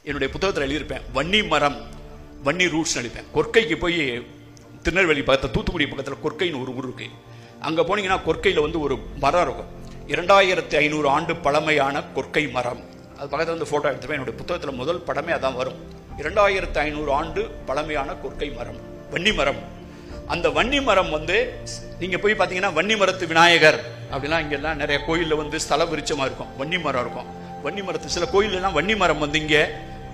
என்னுடைய புத்தகத்தில் எழுதியிருப்பேன். வன்னி மரம், வன்னி ரூட்ஸ் எழுதிப்பேன். கொற்கைக்கு போய் திருநெல்வேலி பக்கத்தில் தூத்துக்குடி பக்கத்தில் கொற்கைன்னு ஒரு ஊர் இருக்கு. அங்கே போனீங்கன்னா கொற்கையில் வந்து ஒரு மரம் இருக்கும். 2500 ஆண்டு பழமையான கொற்கை மரம். அது பக்கத்தில் வந்து ஃபோட்டோ எடுத்துப்பேன். என்னுடைய புத்தகத்தில் முதல் படமே அதான் வரும். 2500 ஆண்டு பழமையான கொற்கை மரம், வன்னி மரம். அந்த வன்னி மரம் வந்து நீங்கள் போய் பார்த்தீங்கன்னா வன்னி மரத்து விநாயகர் அப்படிலாம் இங்கெல்லாம் நிறைய கோயிலில் வந்து ஸ்தல விருட்சமாக இருக்கும், வன்னி மரம் இருக்கும். வன்னி மரத்து சில கோயிலெல்லாம் வன்னி மரம் வந்து இங்கே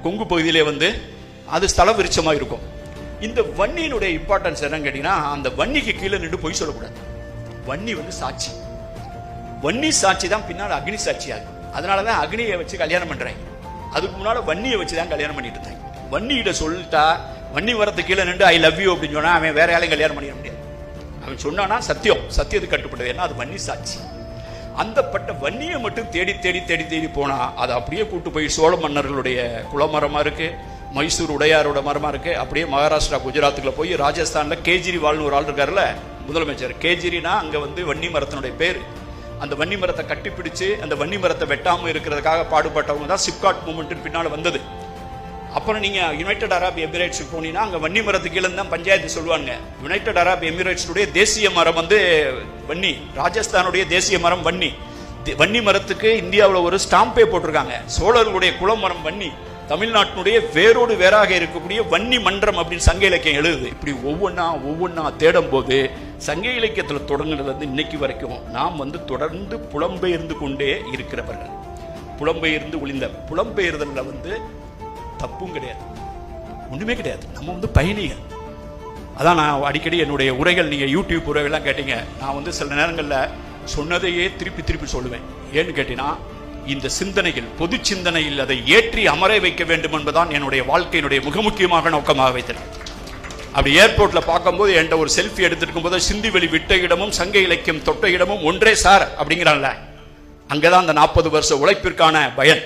கொங்கு பகுதியிலே வந்து அது ஸ்தல விருட்சமாக இருக்கும். இந்த வன்னியினுடைய இம்பார்ட்டன்ஸ் என்னன்னு கேட்டீங்கன்னா, அந்த வன்னிக்கு கீழே நின்று பொய் சொல்லக்கூடாது. வன்னி வந்து சாட்சி. வன்னி சாட்சி தான் பின்னால் அக்னி சாட்சியாகும். அதனால தான் அக்னியை வச்சு கல்யாணம் பண்ணுறாங்க. அதுக்கு முன்னால் வன்னியை வச்சு தான் கல்யாணம் பண்ணிட்டு இருந்தாங்க. வன்னியிட சொல்லிட்டா, வன்னி மரத்து கீழே நின்று ஐ லவ் யூ அப்படின்னு சொன்னா அவன் வேற யாரையும் கல்யாணம் பண்ணிட முடியாது. அவன் சொன்னானா சத்தியம், சத்தியத்துக்கு கட்டுப்பட்டது. ஏன்னா அது வன்னி சாட்சி. அந்த பட்ட வன்னியை மட்டும் தேடி தேடி தேடி தேடி போனா அதை அப்படியே கூட்டு போய் சோழ மன்னர்களுடைய குலமரமா இருக்கு, மைசூர் உடையாரோட மரமா இருக்கு. அப்படியே மகாராஷ்டிரா குஜராத்துக்குள்ள போய் ராஜஸ்தான்ல கேஜ்ரிவால்னு ஒரு ஆள் இருக்காருல்ல, முதலமைச்சர். கேஜ்ரினா அங்க வந்து வன்னி மரத்தினுடைய பேரு. அந்த வன்னி மரத்தை கட்டிப்பிடிச்சு அந்த வன்னி மரத்தை வெட்டாம இருக்கிறதுக்காக பாடுபட்டவங்க தான் சிப்காட் மூவ்மெண்ட் பின்னால வந்தது. அப்புறம் நீங்க யுனைடெட் அரப் எமிரேட்ஸ் போனீங்கன்னா அங்க வன்னி மரத்துக்கு கீழே தான் பஞ்சாயத்து சொல்லுவாங்க. யுனைடெட் அரப் எமிரேட்ஸுடைய தேசிய மரம் வந்து வன்னி, ராஜஸ்தானுடைய தேசிய மரம் வன்னி. வன்னி மரத்துக்கு இந்தியாவில் ஒரு ஸ்டாம்பே போட்டிருக்காங்க. சோழர்களுடைய குலமரம் வன்னி, தமிழ்நாட்டினுடைய வேரோடு வேறாக இருக்கக்கூடிய வன்னி மன்றம் அப்படின்னு சங்க இலக்கியம் எழுதுது. இப்படி ஒவ்வொன்னா தேடும் போது சங்க இலக்கியத்தில் தொடங்குனது இன்னைக்கு வரைக்கும் நாம் வந்து தொடர்ந்து புலம்பெயர்ந்து கொண்டே இருக்கிறவர்கள். புலம்பெயர்ந்து ஒளிந்த புலம்பெயர்தலில் வந்து தப்பும் கிடையாது, ஒண்ணுமே கிடையாது. நம்ம வந்து பயணிகள். அதான் நான் அடிக்கடி என்னுடைய உரைகள், நீங்க யூடியூப் உரைகள்லாம் கேட்டீங்க, நான் வந்து சில நேரங்களில் சொன்னதையே திருப்பி திருப்பி சொல்லுவேன். ஏன்னு கேட்டீங்கன்னா, இந்த சிந்தனைகள் பொது சிந்தனையில் அதை ஏற்றி அமர வைக்க வேண்டும் என்பதுதான் என்னுடைய வாழ்க்கையினுடைய மிக முக்கியமாக நோக்கமாக வைத்தேன். அப்படி ஏர்போர்ட்ல பார்க்கும்போது என்கிட்ட ஒரு செல்ஃபி எடுத்துருக்கும் போது சிந்திவெளி விட்ட இடமும் சங்க இலக்கியம் தொட்ட இடமும் ஒன்றே சார் அப்படிங்கிறான்ல, அங்கதான் அந்த 40 வருஷ உழைப்பிற்கான பயன்.